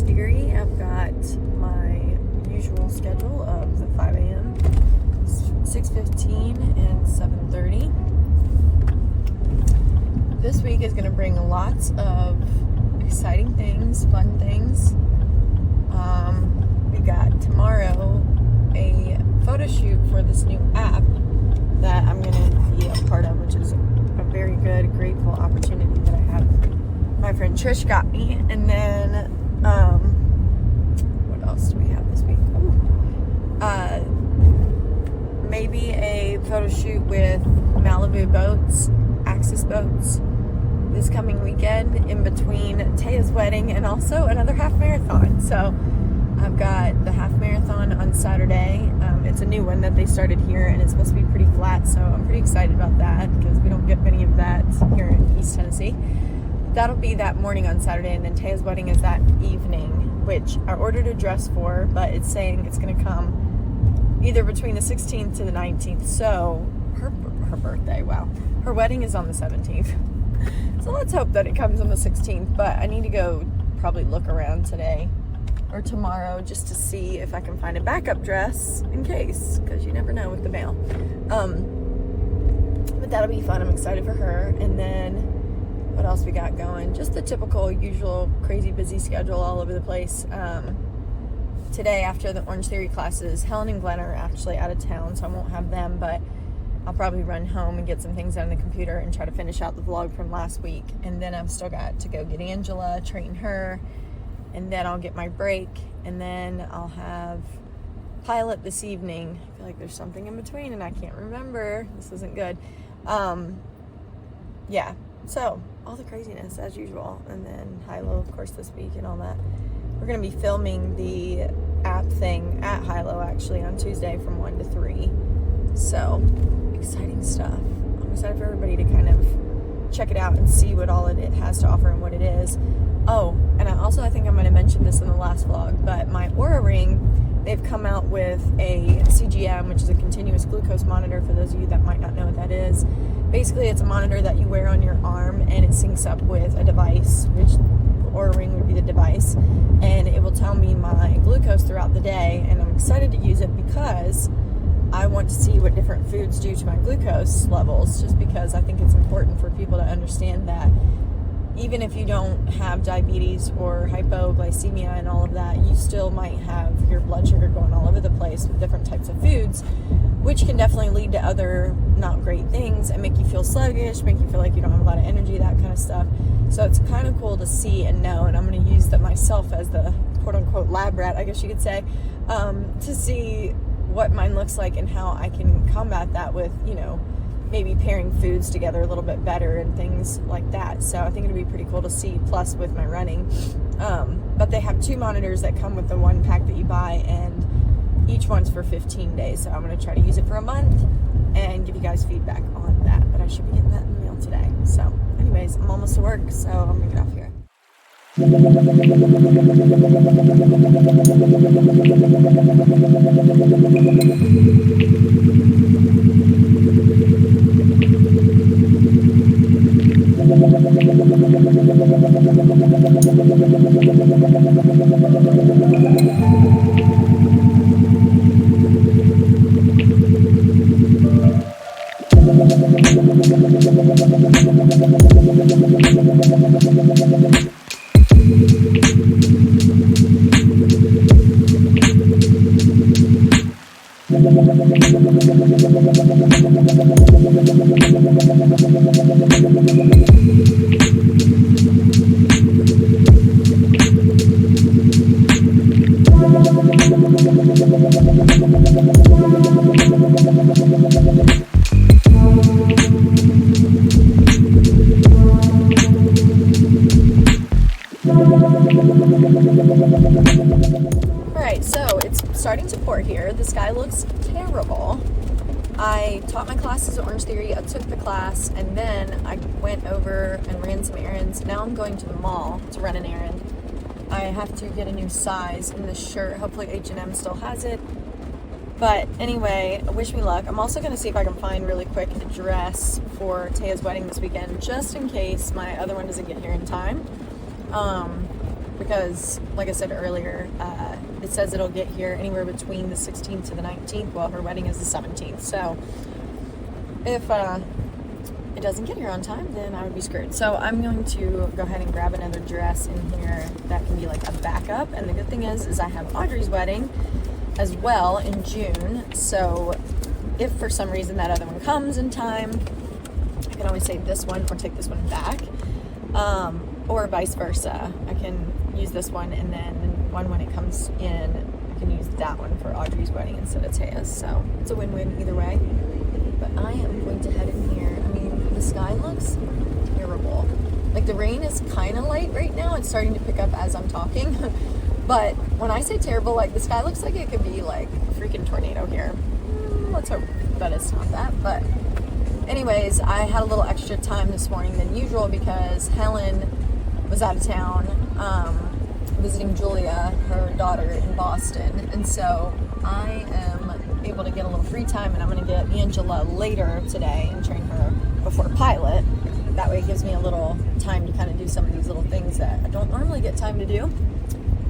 Theory. I've got my usual schedule of the 5 a.m., 6:15, and 7:30. This week is going to bring lots of exciting things, fun things. We got tomorrow a photo shoot for this new app that I'm going to be a part of, which is a very good, grateful opportunity that I have. My friend Trish got me. And then, what else do we have this week? Maybe a photo shoot with Malibu Boats, Axis Boats, this coming weekend in between Taya's wedding and also another half marathon. So I've got the half marathon on Saturday. It's a new one that they started here, and it's supposed to be pretty flat, so I'm pretty excited about that because we don't get many of that here in East Tennessee. That'll be that morning on Saturday, and then Taya's wedding is that evening, which I ordered a dress for, but it's saying it's going to come either between the 16th to the 19th. So her birthday, wow. Her wedding is on the 17th. So let's hope that it comes on the 16th, but I need to go probably look around today or tomorrow just to see if I can find a backup dress in case, because you never know with the mail. But that'll be fun. I'm excited for her. And then what else we got going? Just the typical, usual, crazy busy schedule all over the place. Today, after the Orange Theory classes, Helen and Glenn are actually out of town, so I won't have them, but I'll probably run home and get some things on the computer and try to finish out the vlog from last week. And then I've still got to go get Angela, train her, and then I'll get my break, and then I'll have pilot this evening. I feel like there's something in between and I can't remember. This isn't good. Yeah, so all the craziness as usual. And then Hilo, of course, this week and all that. We're going to be filming the app thing at Hilo actually on Tuesday from 1 to 3. So exciting stuff. I'm excited for everybody to kind of check it out and see what all it has to offer and what it is. Oh, and I think I might have mentioned this in the last vlog, but my Oura Ring, they've come out with a CGM, which is a continuous glucose monitor for those of you that might not know what that is. Basically, it's a monitor that you wear on your arm, and it syncs up with a device, which the Oura Ring would be the device, and it will tell me my glucose throughout the day, and I'm excited to use it because I want to see what different foods do to my glucose levels, just because I think it's important for people to understand that even if you don't have diabetes or hypoglycemia and all of that, you still might have your blood sugar going all over the place with different types of foods, which can definitely lead to other not great things and make you feel sluggish, make you feel like you don't have a lot of energy, that kind of stuff. So it's kind of cool to see and know, and I'm going to use that myself as the quote-unquote lab rat, I guess you could say, to see what mine looks like and how I can combat that with, maybe pairing foods together a little bit better and things like that. So I think it'll be pretty cool to see, plus with my running. But they have 2 monitors that come with the one pack that you buy, and each one's for 15 days. So I'm going to try to use it for a month and give you guys feedback on that. But I should be getting that in the mail today. So anyways, I'm almost to work, so I'm going to get off here. Alright, so it's starting to pour here. The sky looks terrible. I taught my classes at Orange Theory. I took the class, and then I went over and ran some errands. Now I'm going to the mall to run an errand. I have to get a new size in this shirt. Hopefully H&M still has it. But anyway, wish me luck. I'm also going to see if I can find really quick a dress for Taya's wedding this weekend, just in case my other one doesn't get here in time. because like I said earlier, it says it'll get here anywhere between the 16th to the 19th. Well, her wedding is the 17th. So if it doesn't get here on time, then I would be screwed. So I'm going to go ahead and grab another dress in here that can be like a backup. And the good thing is I have Audrey's wedding as well in June. So if for some reason that other one comes in time, I can always save this one or take this one back, or vice versa. I can use this one, and then one when it comes in, I can use that one for Audrey's wedding instead of Tehyas. So it's a win-win either way. But I am going to head in here. I mean, the sky looks terrible. Like, the rain is kind of light right now. It's starting to pick up as I'm talking. But when I say terrible, like, the sky looks like it could be like a freaking tornado here. Let's hope that it's not that. But anyways, I had a little extra time this morning than usual because Helen was out of town visiting Julia, her daughter, in Boston. And so I am able to get a little free time, and I'm going to get Angela later today and train her before pilot. That way it gives me a little time to kind of do some of these little things that I don't normally get time to do.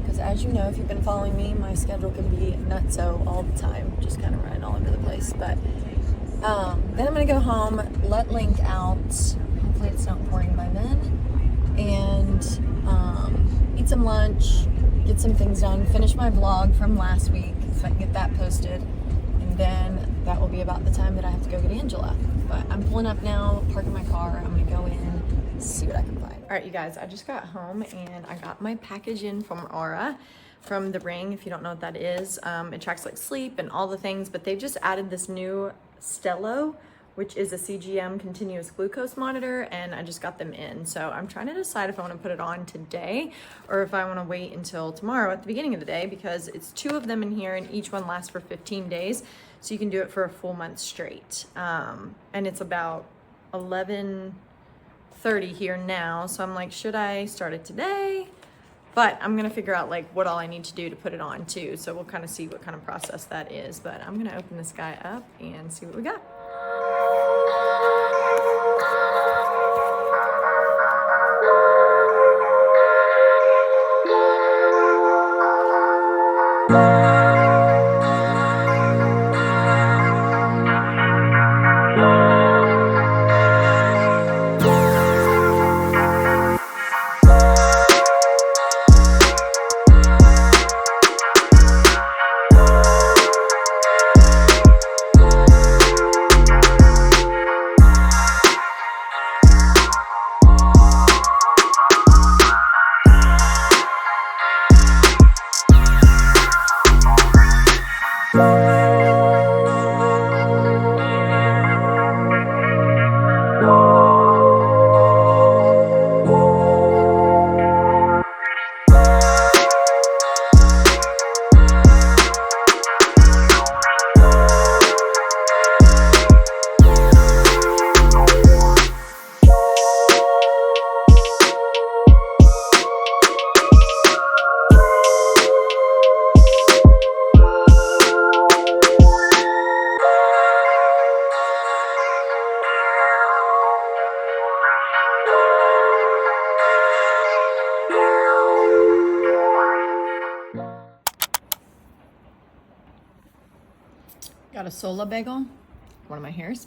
Because as you know, if you've been following me, my schedule can be nutso all the time, just kind of running all over the place. But then I'm going to go home, let Link out. Hopefully it's not pouring by then. And eat some lunch, get some things done, finish my vlog from last week so I can get that posted. And then that will be about the time that I have to go get Angela. But I'm pulling up now, parking my car. I'm going to go in, see what I can find. All right, you guys, I just got home and I got my package in from Aura, from the Ring. If you don't know what that is, it tracks like sleep and all the things, but they've just added this new Stello, which is a CGM continuous glucose monitor, and I just got them in. So I'm trying to decide if I want to put it on today or if I want to wait until tomorrow at the beginning of the day, because it's 2 of them in here and each one lasts for 15 days. So you can do it for a full month straight. And it's about 11:30 here now. So I'm like, should I start it today? But I'm gonna figure out like what all I need to do to put it on too. So we'll kind of see what kind of process that is. But I'm gonna open this guy up and see what we got. Got a Sola bagel, one of my hairs.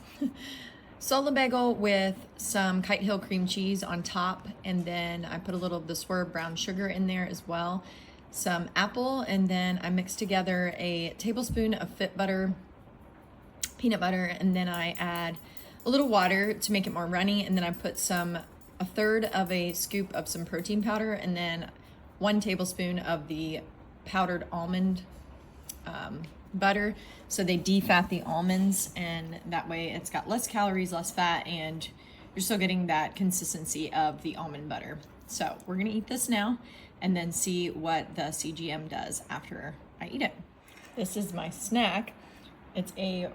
Sola bagel with some Kite Hill cream cheese on top, and then I put a little of the Swerve brown sugar in there as well, some apple, and then I mixed together a tablespoon of Fit Butter, peanut butter, and then I add a little water to make it more runny, and then I put a third of a scoop of some protein powder, and then 1 tablespoon of the powdered almond butter, so they defat the almonds, and that way it's got less calories, less fat, and you're still getting that consistency of the almond butter. So we're gonna eat this now and then see what the CGM does after I eat it. This is my snack. It's a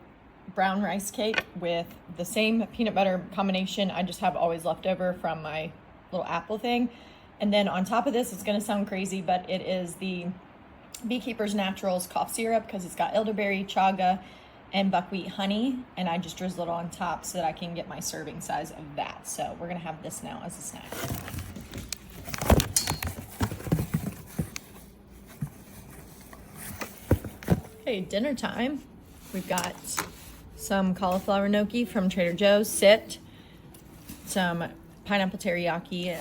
brown rice cake with the same peanut butter combination I just have always left over from my little apple thing. And then on top of this, it's gonna sound crazy, but it is the Beekeeper's Naturals cough syrup, because it's got elderberry, chaga, and buckwheat honey, and I just drizzle it on top so that I can get my serving size of that. So we're gonna have this now as a snack. Okay, dinner time. We've got some cauliflower gnocchi from Trader Joe's, sit, some pineapple teriyaki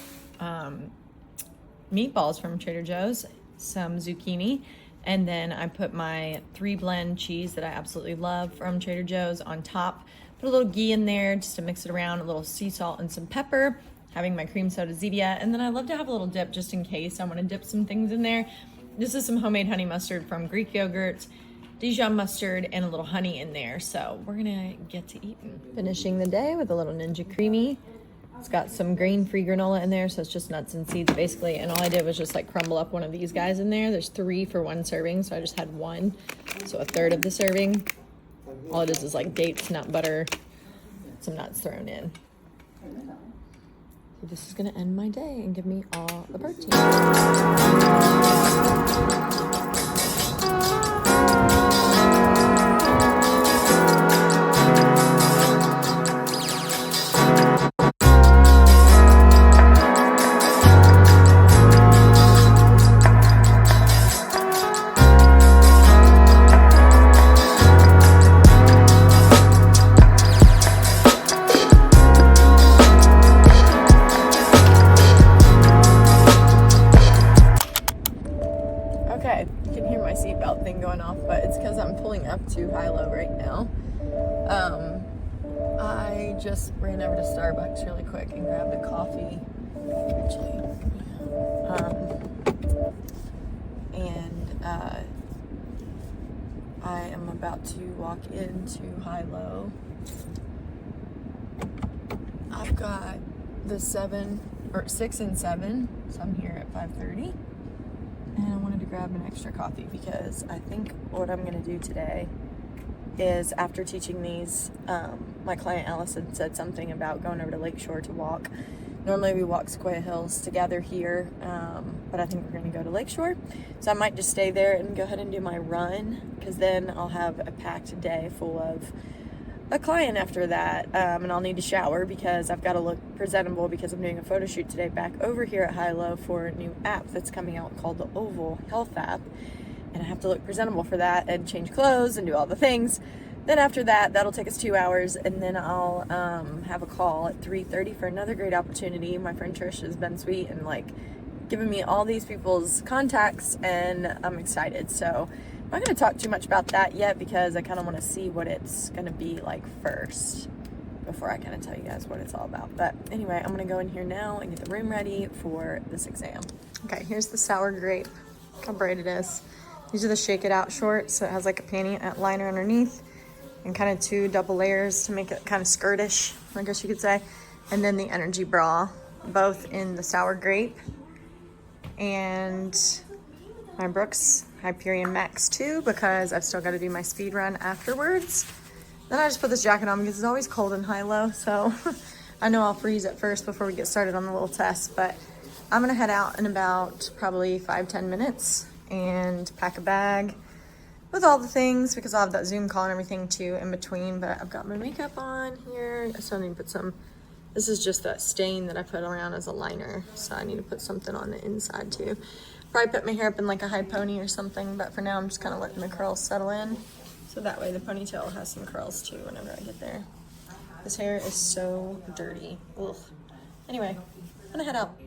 meatballs from Trader Joe's, some zucchini, and then I put my 3-blend cheese that I absolutely love from Trader Joe's on top. Put a little ghee in there just to mix it around, a little sea salt and some pepper, having my cream soda Zevia, and then I love to have a little dip just in case I want to dip some things in there. This is some homemade honey mustard from Greek yogurt, Dijon mustard, and a little honey in there. So we're gonna get to eating. Finishing the day with a little Ninja Creamy. It's got some grain-free granola in there, so it's just nuts and seeds basically. And all I did was just like crumble up one of these guys in there. There's 3 for 1 serving, so I just had 1, so a third of the serving. All it is like dates, nut butter, some nuts thrown in. So this is gonna end my day and give me all the protein. Okay, you can hear my seatbelt thing going off, but it's because I'm pulling up to Hilo right now. I just ran over to Starbucks really quick and grabbed a coffee, actually. I am about to walk into Hilo. I've got the 6 and 7, so I'm here at 5:30. And I wanted to grab an extra coffee because I think what I'm going to do today is, after teaching these, my client Allison said something about going over to Lakeshore to walk. Normally we walk Sequoia Hills together here, but I think we're going to go to Lakeshore. So I might just stay there and go ahead and do my run, because then I'll have a packed day full of a client after that, and I'll need to shower because I've got to look presentable because I'm doing a photo shoot today back over here at Hilo for a new app that's coming out called the Oval Health app, and I have to look presentable for that and change clothes and do all the things. Then after that, that'll take us 2 hours, and then I'll have a call at 3:30 for another great opportunity. My friend Trish has been sweet and like giving me all these people's contacts, and I'm excited. So I'm not going to talk too much about that yet because I kind of want to see what it's going to be like first before I kind of tell you guys what it's all about. But anyway, I'm going to go in here now and get the room ready for this exam. Okay, here's the sour grape. Look how bright it is. These are the Shake It Out shorts, so it has like a panty liner underneath and kind of 2 double layers to make it kind of skirtish, I guess you could say. And then the energy bra, both in the sour grape. And my Brooks Hyperion Max 2 because I've still got to do my speed run afterwards. Then I just put this jacket on because it's always cold in Hilo, so I know I'll freeze at first before we get started on the little test, but I'm gonna head out in about probably 5-10 minutes and pack a bag with all the things because I'll have that Zoom call and everything too in between. But I've got my makeup on here. I still need to put some, this is just that stain that I put around as a liner, so I need to put something on the inside too. Probably put my hair up in like a high pony or something, but for now I'm just kind of letting the curls settle in. So that way the ponytail has some curls too whenever I get there. This hair is so dirty. Ugh. Anyway, I'm gonna head out.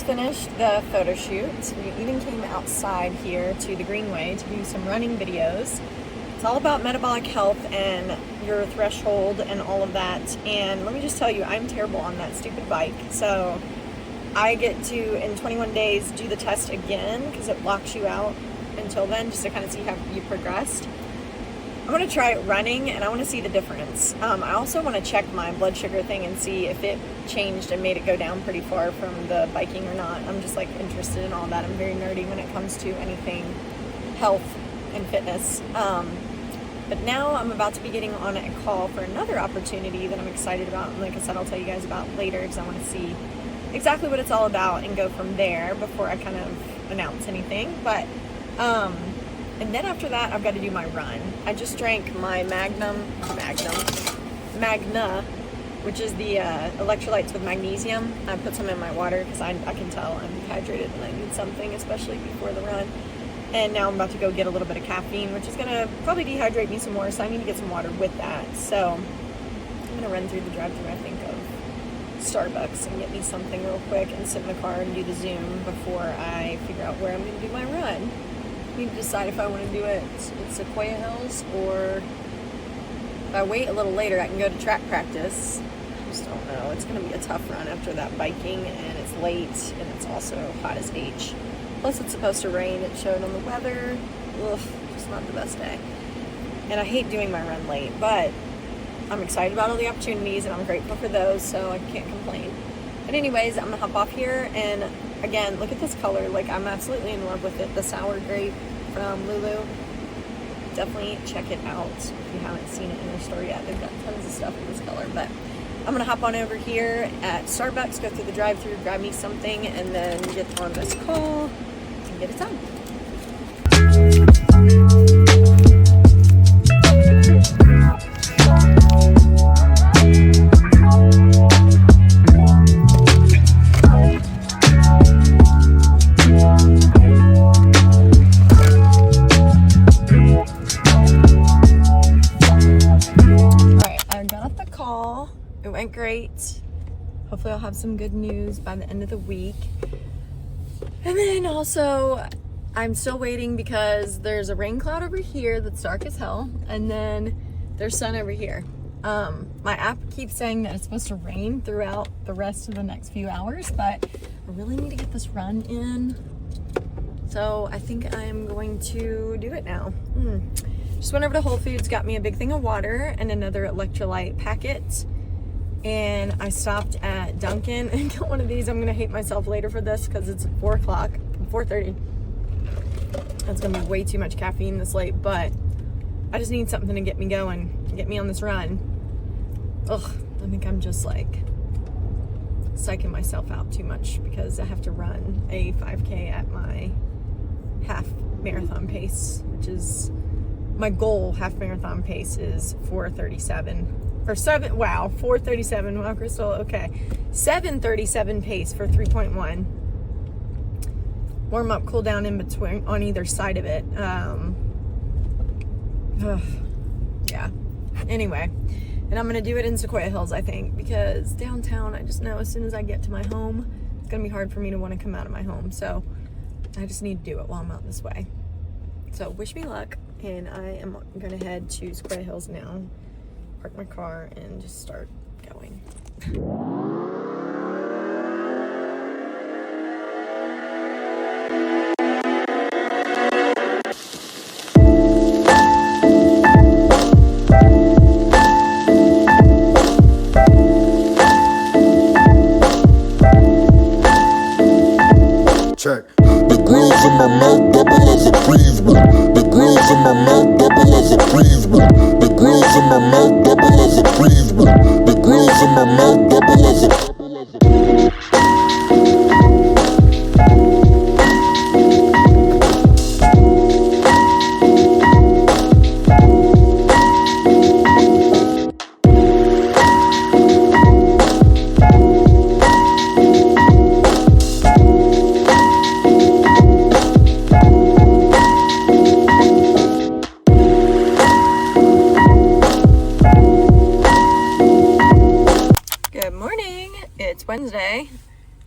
just finished the photo shoot. We even came outside here to the Greenway to do some running videos. It's all about metabolic health and your threshold and all of that. And let me just tell you, I'm terrible on that stupid bike. So I get to, in 21 days, do the test again because it locks you out until then, just to kind of see how you progressed. I want to try it running, and I want to see the difference. I also want to check my blood sugar thing and see if it changed and made it go down pretty far from the biking or not. I'm just like interested in all that. I'm very nerdy when it comes to anything health and fitness. But now I'm about to be getting on a call for another opportunity that I'm excited about. And like I said, I'll tell you guys about later because I want to see exactly what it's all about and go from there before I kind of announce anything. But and then after that, I've got to do my run. I just drank my Magna, which is the electrolytes with magnesium. I put some in my water because I can tell I'm dehydrated and I need something, especially before the run. And now I'm about to go get a little bit of caffeine, which is going to probably dehydrate me some more, so I need to get some water with that. So I'm going to run through the drive-thru, I think, of Starbucks and get me something real quick and sit in the car and do the Zoom before I figure out where I'm going to do my run. I need to decide if I want to do it in Sequoia Hills or if I wait a little later, I can go to track practice. I just don't know. It's going to be a tough run after that biking, and it's late, and it's also hot as H. Plus, it's supposed to rain. It showed on the weather. Ugh, just not the best day. And I hate doing my run late, but I'm excited about all the opportunities, and I'm grateful for those, so I can't complain. But anyways, I'm going to hop off here, and again, look at this color. Like, I'm absolutely in love with it. The sour grape from Lulu. Definitely check it out if you haven't seen it in their store yet. They've got tons of stuff in this color, but I'm gonna hop on over here at Starbucks, go through the drive-thru, grab me something, and then get on this call and get it done. It went great. Hopefully I'll have some good news by the end of the week. And then also, I'm still waiting because there's a rain cloud over here that's dark as hell, and then there's sun over here. My app keeps saying that it's supposed to rain throughout the rest of the next few hours, but I really need to get this run in. So I think I'm going to do it now. Just went over to Whole Foods, got me a big thing of water and another electrolyte packet. And I stopped at Dunkin' and got one of these. I'm gonna hate myself later for this because it's 4:30. That's gonna be way too much caffeine this late, but I just need something to get me going, get me on this run. Ugh, I think I'm just like psyching myself out too much because I have to run a 5K at my half marathon pace, which is my goal. Half marathon pace is 4:37. Or 4:37. Wow, Crystal, okay. 7:37 pace for 3.1. Warm up, cool down in between on either side of it. Yeah. Anyway, and I'm gonna do it in Sequoia Hills, I think, because downtown, I just know as soon as I get to my home, it's gonna be hard for me to want to come out of my home. So I just need to do it while I'm out this way. So wish me luck, and I am gonna head to Sequoia Hills now. Park my car and just start going. Check. The grills in my mouth double as a freezer. The grills in my mouth double as a freezer. The grills in my mouth double as a freezer. The grills in my mouth double as a.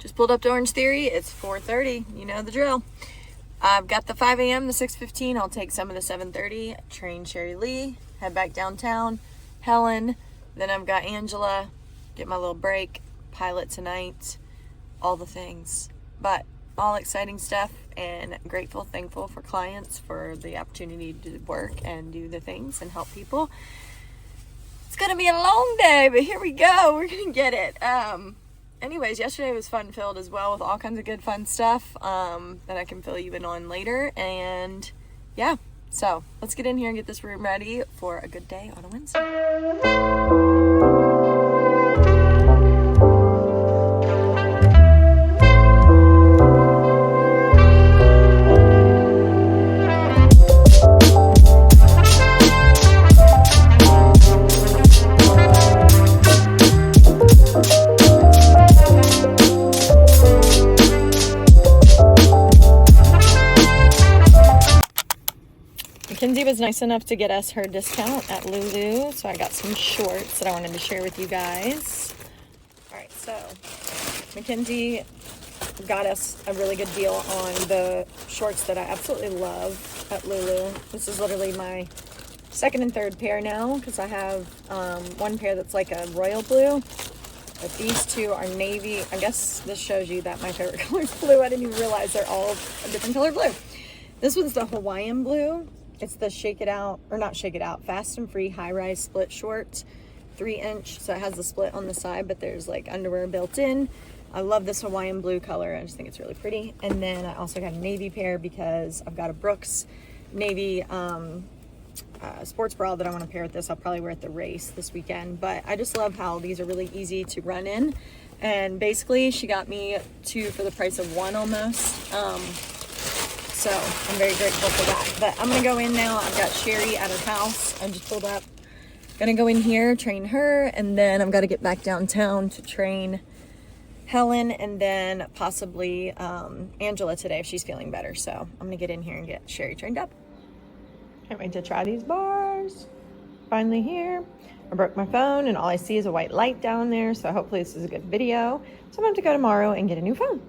Just pulled up to Orange Theory. It's 4:30. You know the drill. I've got the 5 a.m., the 6:15. I'll take some of the 7:30. Train Sherry Lee. Head back downtown. Helen. Then I've got Angela. Get my little break. Pilot tonight. All the things. But all exciting stuff, and grateful, thankful for clients for the opportunity to work and do the things and help people. It's gonna be a long day, but here we go. We're gonna get it. Anyways, yesterday was fun filled as well with all kinds of good fun stuff that I can fill you in on later. And yeah, so let's get in here and get this room ready for a good day on a Wednesday. Mackenzie was nice enough to get us her discount at Lulu, so I got some shorts that I wanted to share with you guys. All right, so Mackenzie got us a really good deal on the shorts that I absolutely love at Lulu. This is literally my second and third pair now, because I have one pair that's like a royal blue, but these two are navy. I guess this shows you that my favorite color is blue. I didn't even realize they're all a different color blue. This one's the Hawaiian blue. It's the Shake It Out, or not Shake It Out, Fast and Free high-rise split short, 3-inch. So it has the split on the side, but there's like underwear built in. I love this Hawaiian blue color. I just think it's really pretty. And then I also got a navy pair because I've got a Brooks navy sports bra that I want to pair with this. I'll probably wear at the race this weekend. But I just love how these are really easy to run in. And basically, she got me two for the price of one almost. So I'm very grateful for that. But I'm gonna go in now. I've got Sherry at her house. I just pulled up. Gonna go in here, train her, and then I've got to get back downtown to train Helen, and then possibly Angela today if she's feeling better. So I'm gonna get in here and get Sherry trained up. Can't wait to try these bars. Finally here. I broke my phone and all I see is a white light down there. So hopefully this is a good video. So I'm gonna have to go tomorrow and get a new phone.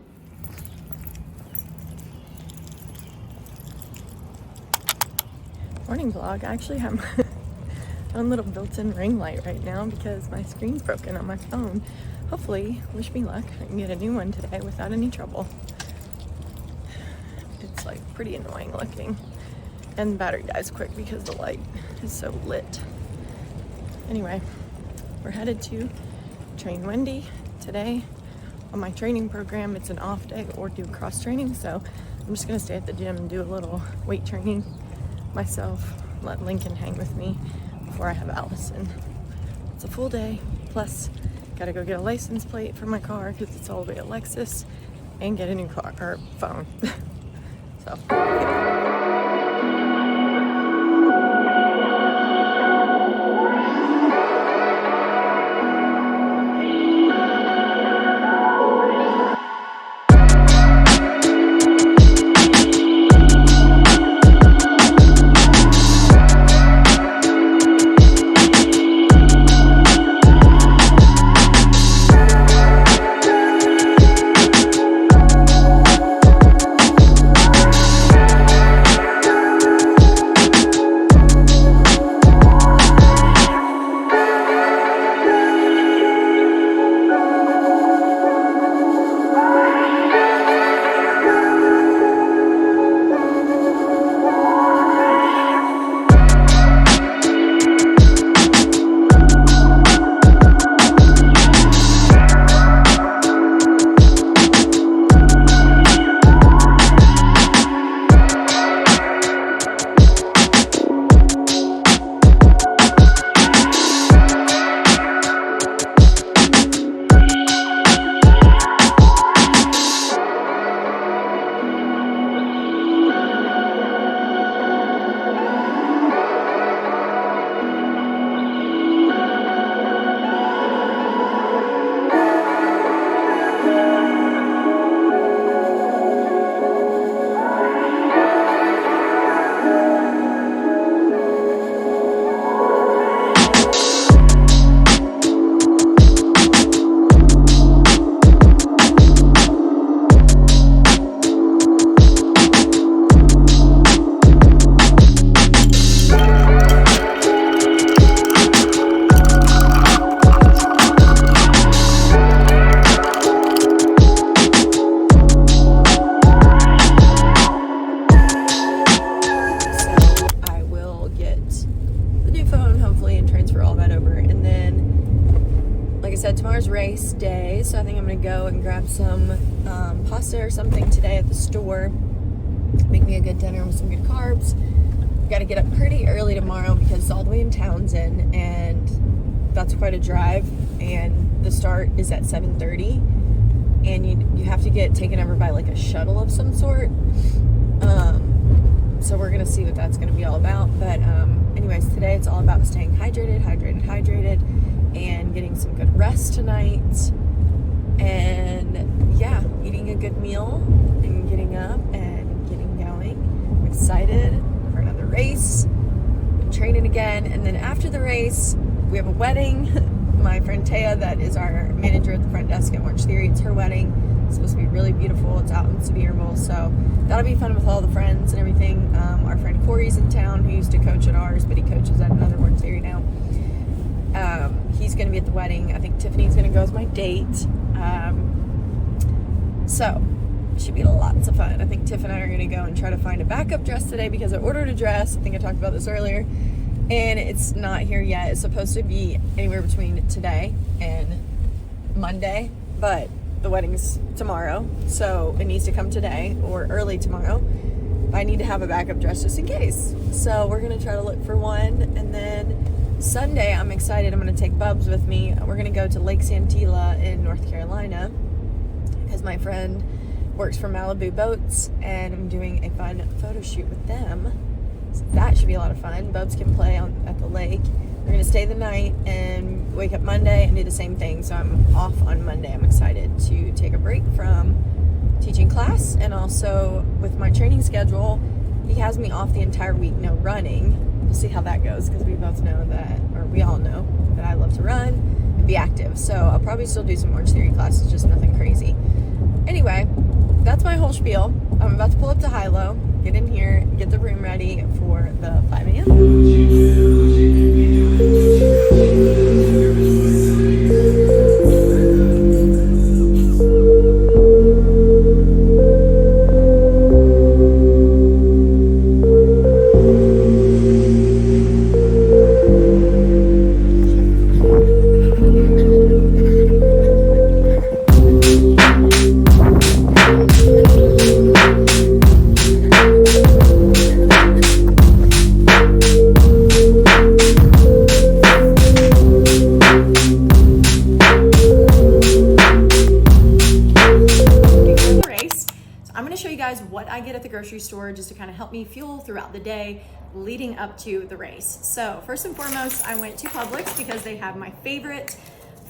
Morning vlog. I actually have my own little built-in ring light right now because my screen's broken on my phone. Hopefully, wish me luck, I can get a new one today without any trouble. It's like pretty annoying looking, and the battery dies quick because the light is so lit. Anyway, we're headed to train Wendy today. On my training program, it's an off day or do cross training, so I'm just gonna stay at the gym and do a little weight training myself, let Lincoln hang with me before I have Allison. It's a full day, plus gotta go get a license plate for my car because it's all the way to Lexus, and get a new car or phone. So said, tomorrow's race day, so I think I'm gonna go and grab some pasta or something today at the store. Make me a good dinner with some good carbs. Got to get up pretty early tomorrow because it's all the way in Townsend, and that's quite a drive. And the start is at 7:30, and you have to get taken over by like a shuttle of some sort. So we're gonna see what that's gonna be all about. But anyways, today it's all about staying hydrated, and getting some good rest tonight. And yeah, eating a good meal and getting up and getting going. I'm excited for another race. I'm training again, and then after the race, we have a wedding. My friend Taya, that is our manager at the front desk at March Theory, it's her wedding. It's supposed to be really beautiful. It's out in Sevierville, so that'll be fun with all the friends and everything. Our friend Corey's in town, who used to coach at ours, but he coaches at another March Theory now. He's going to be at the wedding. I think Tiffany's going to go as my date. So it should be lots of fun. I think Tiff and I are going to go and try to find a backup dress today because I ordered a dress. I think I talked about this earlier, and it's not here yet. It's supposed to be anywhere between today and Monday, but the wedding's tomorrow, so it needs to come today or early tomorrow. I need to have a backup dress just in case. So we're going to try to look for one, and then Sunday, I'm excited. I'm going to take Bubs with me. We're going to go to Lake Santilla in North Carolina because my friend works for Malibu Boats, and I'm doing a fun photo shoot with them. So that should be a lot of fun. Bubs can play at the lake. We're going to stay the night and wake up Monday and do the same thing. So I'm off on Monday. I'm excited to take a break from teaching class, and also with my training schedule, he has me off the entire week, no running. We'll see how that goes because we both know that, or we all know that I love to run and be active. So I'll probably still do some Orange Theory classes, just nothing crazy. Anyway, that's my whole spiel. I'm about to pull up to Hilo, get in here, get the room ready for the 5 a.m. What I get at the grocery store just to kind of help me fuel throughout the day leading up to the race. So first and foremost, I went to Publix because they have my favorite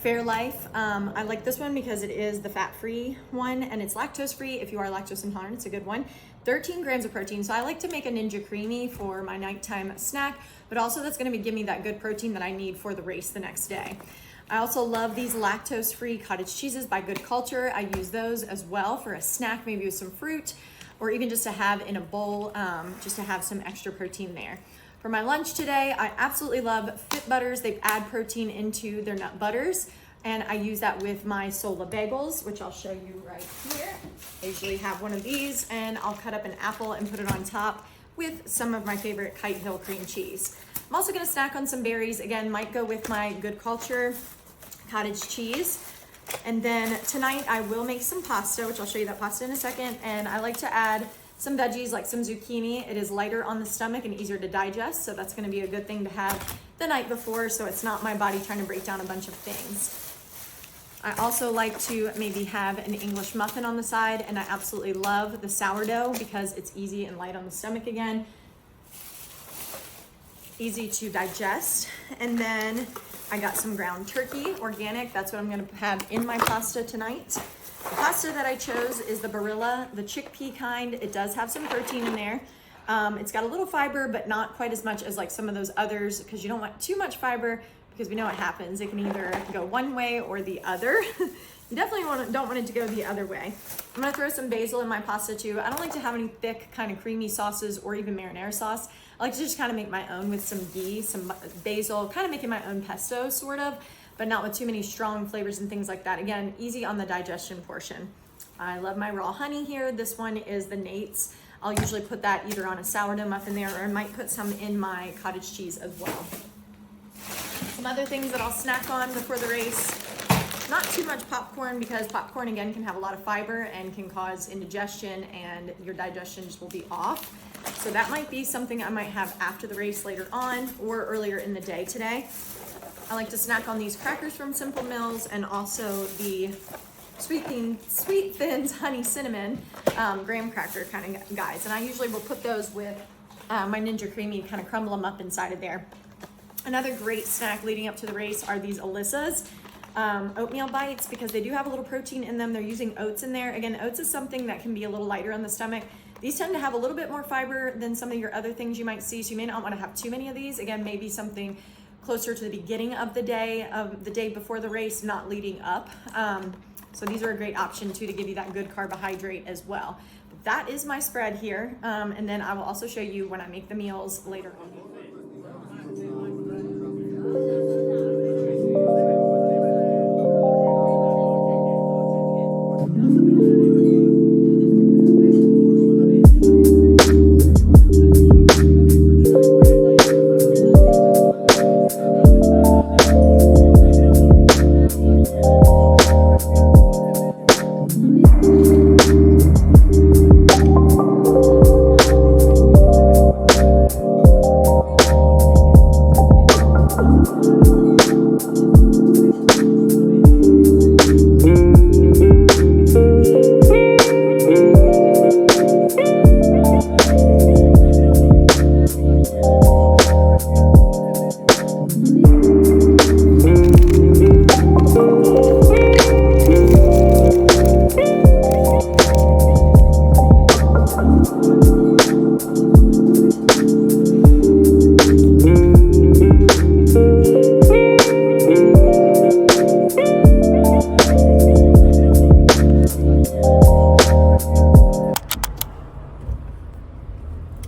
Fairlife. I like this one because it is the fat-free one, and it's lactose-free. If you are lactose intolerant, it's a good one. 13 grams of protein. So I like to make a Ninja Creamy for my nighttime snack, but also that's going to give me that good protein that I need for the race the next day. I also love these lactose-free cottage cheeses by Good Culture. I use those as well for a snack, maybe with some fruit, or even just to have in a bowl, just to have some extra protein there. For my lunch today, I absolutely love Fit Butters. They add protein into their nut butters, and I use that with my Sola bagels, which I'll show you right here. I usually have one of these, and I'll cut up an apple and put it on top with some of my favorite Kite Hill cream cheese. I'm also gonna snack on some berries. Again, might go with my Good Culture cottage cheese. And then tonight I will make some pasta, which I'll show you that pasta in a second. And I like to add some veggies like some zucchini. It is lighter on the stomach and easier to digest, so that's gonna be a good thing to have the night before, so it's not my body trying to break down a bunch of things. I also like to maybe have an English muffin on the side, and I absolutely love the sourdough because it's easy and light on the stomach again. Easy to digest. And then I got some ground turkey, organic. That's what I'm gonna have in my pasta tonight. The pasta that I chose is the Barilla, the chickpea kind. It does have some protein in there. It's got a little fiber, but not quite as much as like some of those others, because you don't want too much fiber, because we know what happens. It can either go one way or the other. You definitely don't want it to go the other way. I'm gonna throw some basil in my pasta too. I don't like to have any thick kind of creamy sauces or even marinara sauce. I like to just kind of make my own with some ghee, some basil, kind of making my own pesto sort of, but not with too many strong flavors and things like that. Again, easy on the digestion portion. I love my raw honey here. This one is the Nate's. I'll usually put that either on a sourdough muffin there, or I might put some in my cottage cheese as well. Some other things that I'll snack on before the race. Not too much popcorn, because popcorn again can have a lot of fiber and can cause indigestion, and your digestion just will be off. So that might be something I might have after the race later on or earlier in the day today. I like to snack on these crackers from Simple Mills, and also the Sweet Thins Honey Cinnamon graham cracker kind of guys. And I usually will put those with my Ninja Creamy, kind of crumble them up inside of there. Another great snack leading up to the race are these Alyssa's oatmeal bites, because they do have a little protein in them. They're using oats in there. Again, oats is something that can be a little lighter on the stomach. These tend to have a little bit more fiber than some of your other things you might see, so you may not want to have too many of these. Again, maybe something closer to the beginning of the day before the race, not leading up. So these are a great option too, to give you that good carbohydrate as well. But that is my spread here, and then I will also show you when I make the meals later on.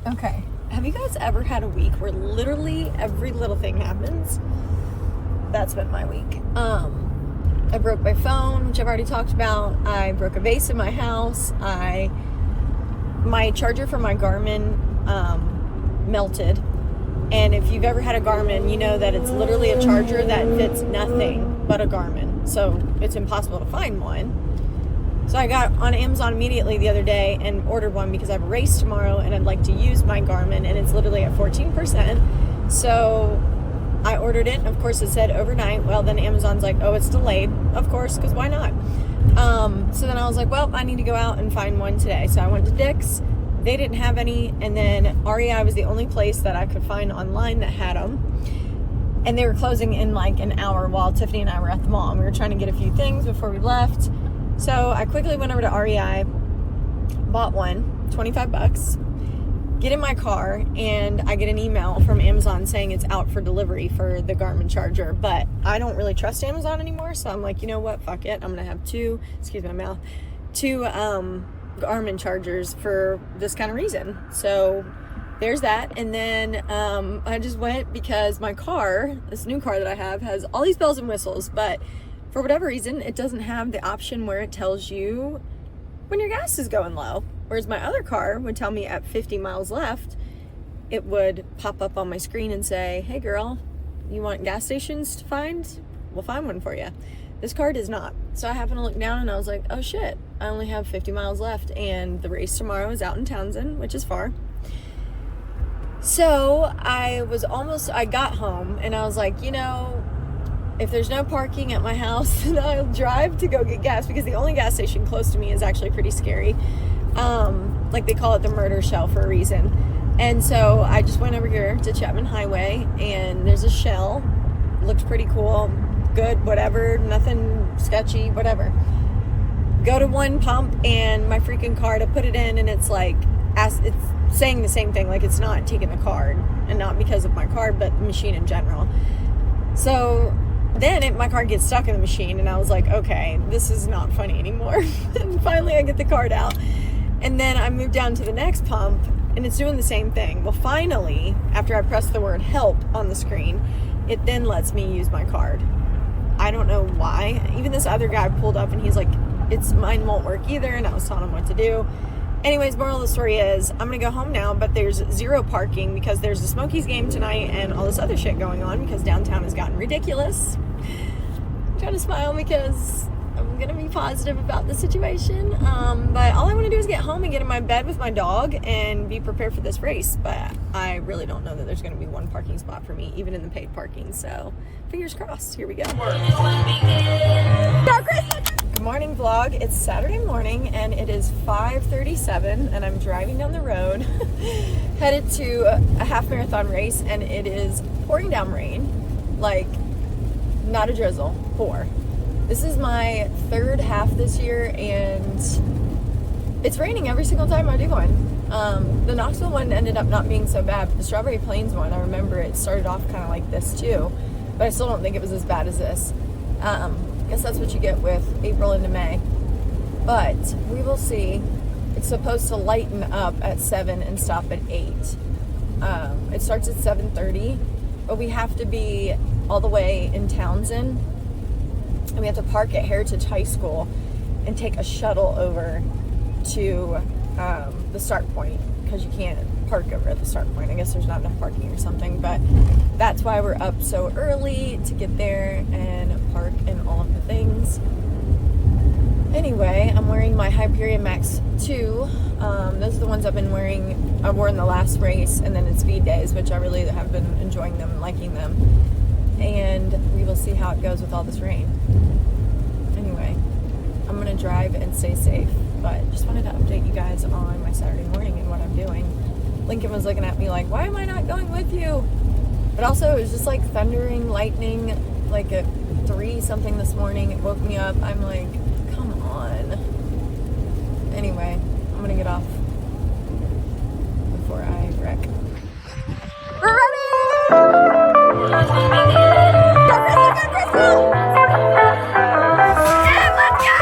Okay, have you guys ever had a week where literally every little thing happens? That's been my week. I broke my phone, which I've already talked about. I broke a vase in my house. My charger for my Garmin melted. And if you've ever had a Garmin, you know that it's literally a charger that fits nothing but a Garmin. So it's impossible to find one. So I got on Amazon immediately the other day and ordered one, because I have a race tomorrow and I'd like to use my Garmin, and it's literally at 14%. So I ordered it, and of course it said overnight. Well, then Amazon's like, oh, it's delayed. Of course, because why not? So then I was like, well, I need to go out and find one today. So I went to Dick's. They didn't have any, and then REI was the only place that I could find online that had them. And they were closing in like an hour while Tiffany and I were at the mall. We were trying to get a few things before we left. So I quickly went over to REI, bought one, $25, get in my car, and I get an email from Amazon saying it's out for delivery for the Garmin charger. But I don't really trust Amazon anymore, so I'm like, you know what, fuck it. I'm going to have two Garmin chargers for this kind of reason. So there's that. And then I just went, because my car, this new car that I have, has all these bells and whistles, but for whatever reason, it doesn't have the option where it tells you when your gas is going low. Whereas my other car would tell me at 50 miles left, it would pop up on my screen and say, hey girl, you want gas stations to find? We'll find one for you. This car does not. So I happened to look down and I was like, oh shit, I only have 50 miles left, and the race tomorrow is out in Townsend, which is far. So I got home and I was like, you know, if there's no parking at my house, then I'll drive to go get gas, because the only gas station close to me is actually pretty scary. Like they call it the murder shell for a reason. And so I just went over here to Chapman Highway, and there's a Shell. Looks pretty cool, good, whatever, nothing sketchy, whatever. Go to one pump, and my freaking card, I put it in, and it's like, it's saying the same thing, like it's not taking the card, and not because of my card, but the machine in general. So then my card gets stuck in the machine, and I was like, okay, this is not funny anymore. And finally I get the card out, and then I move down to the next pump, and it's doing the same thing. Well, finally, after I press the word help on the screen, it then lets me use my card. I don't know why. Even this other guy pulled up, and he's like, mine won't work either, and I was telling him what to do. Anyways, moral of the story is, I'm gonna go home now, but there's zero parking because there's the Smokies game tonight and all this other shit going on, because downtown has gotten ridiculous. trying to smile because I'm gonna be positive about the situation. But all I want to do is get home and get in my bed with my dog and be prepared for this race. But I really don't know that there's gonna be one parking spot for me, even in the paid parking. So fingers crossed. Here we go. Good morning, vlog. It's Saturday morning and it is 5:37 and I'm driving down the road headed to a half marathon race, and it is pouring down rain, like not a drizzle, pour. This is my third half this year and it's raining every single time I do one. The Knoxville one ended up not being so bad, but the Strawberry Plains one, I remember it started off kind of like this too, but I still don't think it was as bad as this. I guess that's what you get with April into May, but we will see. It's supposed to lighten up at 7 and stop at 8. It starts at 7:30, but we have to be all the way in Townsend, and we have to park at Heritage High School and take a shuttle over to the start point, because you can't park over at the start point. I guess there's not enough parking or something, but that's why we're up so early, to get there and park and all of the things. Anyway, I'm wearing my Hyperion Max 2. Those are the ones I've been wearing. I wore in the last race and then in speed days, which I really have been enjoying them and liking them. And we will see how it goes with all this rain. Anyway, I'm gonna drive and stay safe, but just wanted to update you guys on my Saturday morning and what I'm doing. Lincoln was looking at me like, why am I not going with you? But also it was just like thundering, lightning, like at 3 something this morning. It woke me up. I'm like, come on. Anyway, I'm gonna get off before I wreck. We're ready! Go, Crystal! Go, Crystal! Yeah, let's go!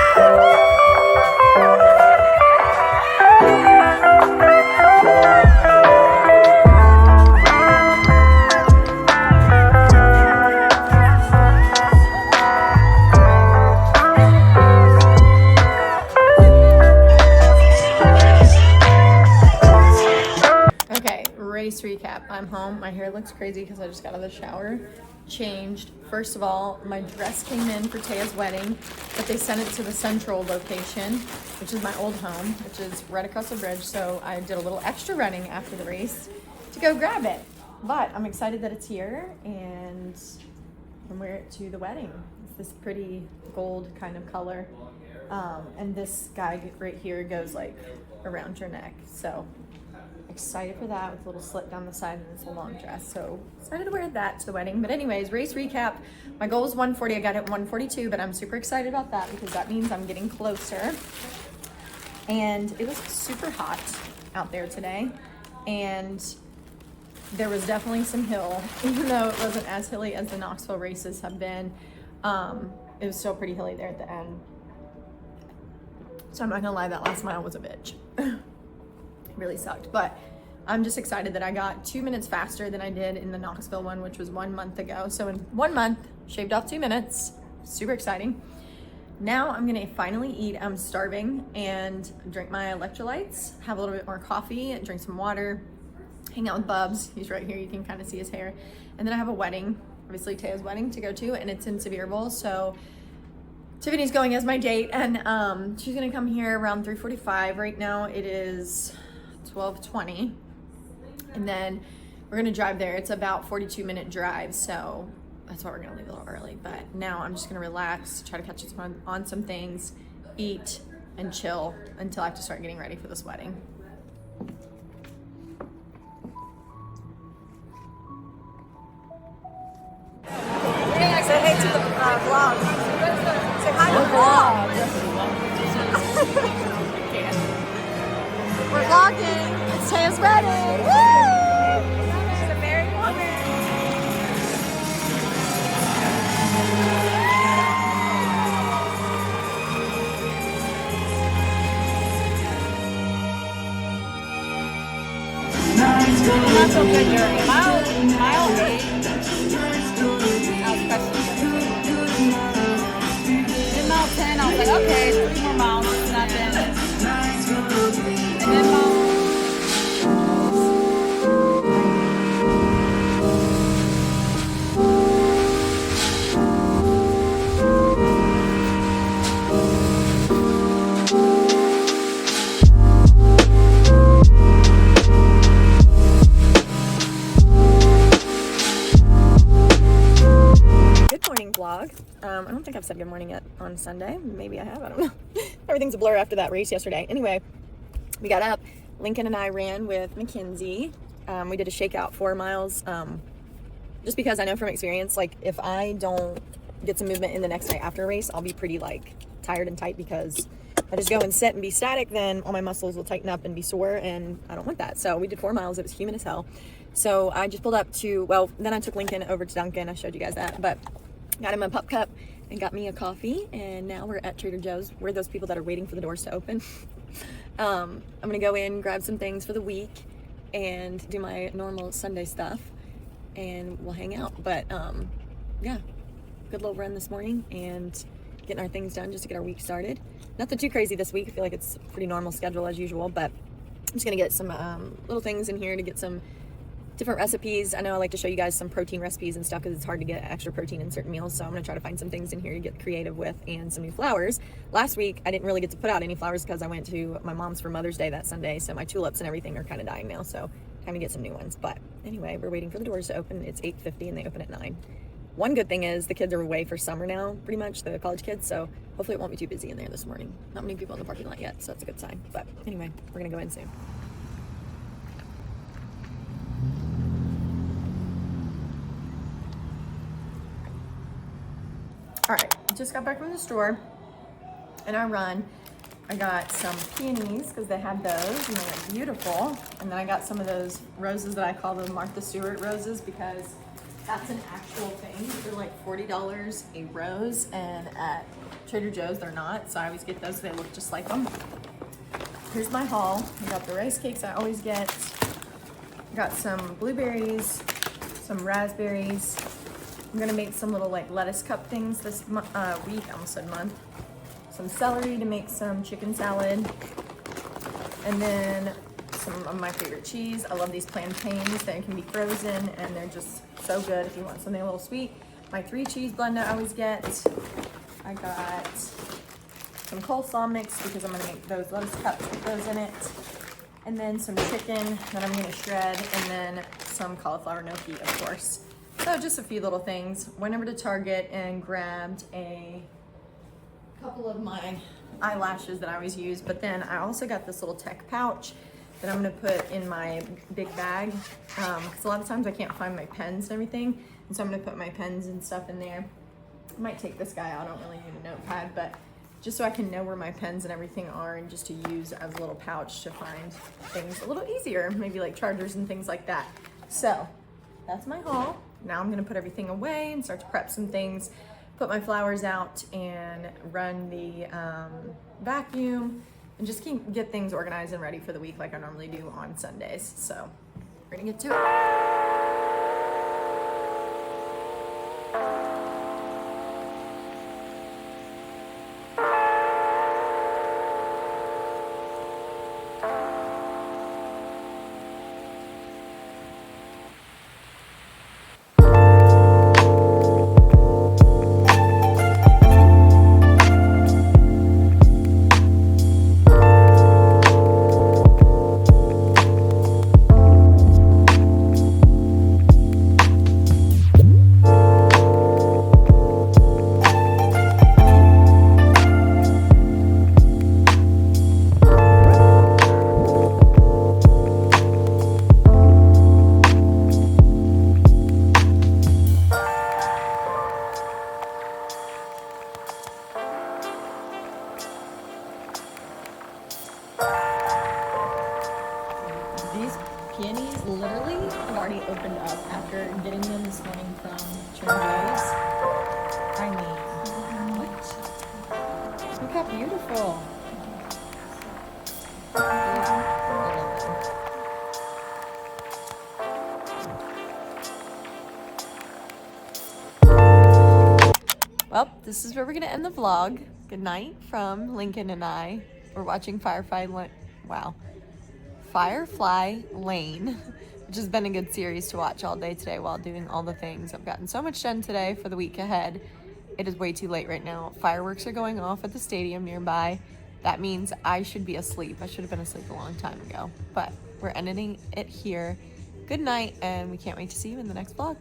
Race recap. I'm home. My hair looks crazy because I just got out of the shower, changed. First of all, my dress came in for Taya's wedding, but they sent it to the central location, which is my old home, which is right across the bridge. So I did a little extra running after the race to go grab it. But I'm excited that it's here and I'm wear it to the wedding. It's this pretty gold kind of color. And this guy right here goes like around your neck. So excited for that, with a little slit down the side, and it's a long dress. So excited to wear that to the wedding. But anyways, race recap. My goal is 140. I got it at 142, but I'm super excited about that because that means I'm getting closer. And it was super hot out there today, and there was definitely some hill, even though it wasn't as hilly as the Knoxville races have been. It was still pretty hilly there at the end. So I'm not gonna lie, that last mile was a bitch. Really sucked, but I'm just excited that I got 2 minutes faster than I did in the Knoxville one, which was 1 month ago. So in 1 month, shaved off 2 minutes. Super exciting. Now I'm gonna finally eat. I'm starving, and drink my electrolytes, have a little bit more coffee, drink some water, hang out with Bubs. He's right here. You can kind of see his hair. And then I have a wedding, obviously Taya's wedding, to go to, and it's in Sevierville. So Tiffany's going as my date, and she's gonna come here around 3:45. Right now it is 12:20, and then we're gonna drive there. It's about 42-minute drive, so that's why we're gonna leave a little early. But now I'm just gonna relax, try to catch up on some things, eat and chill until I have to start getting ready for this wedding. Say hey to the vlog. Say hi to the vlog. We're vlogging. It's Taya's wedding. Woo! She's a married woman. Not so good, Jeremy. Mile 8. In mile 10, I was like, okay, 3 more miles, nothing. And then mile vlog. I don't think I've said good morning yet on Sunday. Maybe I have, I don't know. Everything's a blur after that race yesterday. Anyway, we got up. Lincoln and I ran with Mackenzie. We did a shakeout 4 miles. Just because I know from experience, like if I don't get some movement in the next day after a race, I'll be pretty like tired and tight, because if I just go and sit and be static, then all my muscles will tighten up and be sore, and I don't want that. So we did 4 miles. It was humid as hell. So I just pulled up to, well, then I took Lincoln over to Dunkin'. I showed you guys that, but got him a pup cup and got me a coffee. And now we're at Trader Joe's. We're those people that are waiting for the doors to open. I'm gonna go in, grab some things for the week, and do my normal Sunday stuff, and we'll hang out. But yeah, good little run this morning and getting our things done just to get our week started. Nothing too crazy this week. I feel like it's a pretty normal schedule as usual, but I'm just gonna get some little things in here to get some different recipes. I know I like to show you guys some protein recipes and stuff because it's hard to get extra protein in certain meals. So I'm gonna try to find some things in here to get creative with, and some new flowers. Last week, I didn't really get to put out any flowers because I went to my mom's for Mother's Day that Sunday. So my tulips and everything are kind of dying now. So time to get some new ones. But anyway, we're waiting for the doors to open. It's 8:50 and they open at 9. One good thing is the kids are away for summer now, pretty much, the college kids. So hopefully it won't be too busy in there this morning. Not many people in the parking lot yet, so that's a good sign. But anyway, we're gonna go in soon. All right, just got back from the store and I run. I got some peonies because they had those and they look beautiful. And then I got some of those roses that I call the Martha Stewart roses because that's an actual thing. They're like $40 a rose, and at Trader Joe's they're not. So I always get those, they look just like them. Here's my haul. I got the rice cakes I always get. Got some blueberries, some raspberries. I'm gonna make some little like lettuce cup things this week, I almost said month. Some celery to make some chicken salad. And then some of my favorite cheese. I love these plantains. They can be frozen and they're just so good if you want something a little sweet. My 3 cheese blend I always get. I got some coleslaw mix because I'm gonna make those lettuce cups with those in it. And then some chicken that I'm gonna shred, and then some cauliflower gnocchi, of course. So just a few little things. Went over to Target and grabbed a couple of my eyelashes that I always use, but then I also got this little tech pouch that I'm gonna put in my big bag, because a lot of times I can't find my pens and everything, and so I'm gonna put my pens and stuff in there. I might take this guy out, I don't really need a notepad, but just so I can know where my pens and everything are, and just to use as a little pouch to find things a little easier, maybe like chargers and things like that. So that's my haul. Now I'm gonna put everything away and start to prep some things, put my flowers out and run the vacuum, and just get things organized and ready for the week like I normally do on Sundays. So we're gonna get to it. These peonies literally have already opened up after getting them this morning from Trader Joe's. I mean, what? Look how beautiful. Well, this is where we're gonna end the vlog. Good night from Lincoln and I. We're watching Firefly Lane, which has been a good series to watch all day today while doing all the things. I've gotten so much done today for the week ahead. It is way too late right now. Fireworks are going off at the stadium nearby. That means I should be asleep. I should have been asleep a long time ago, but we're ending it here. Good night, and we can't wait to see you in the next vlog.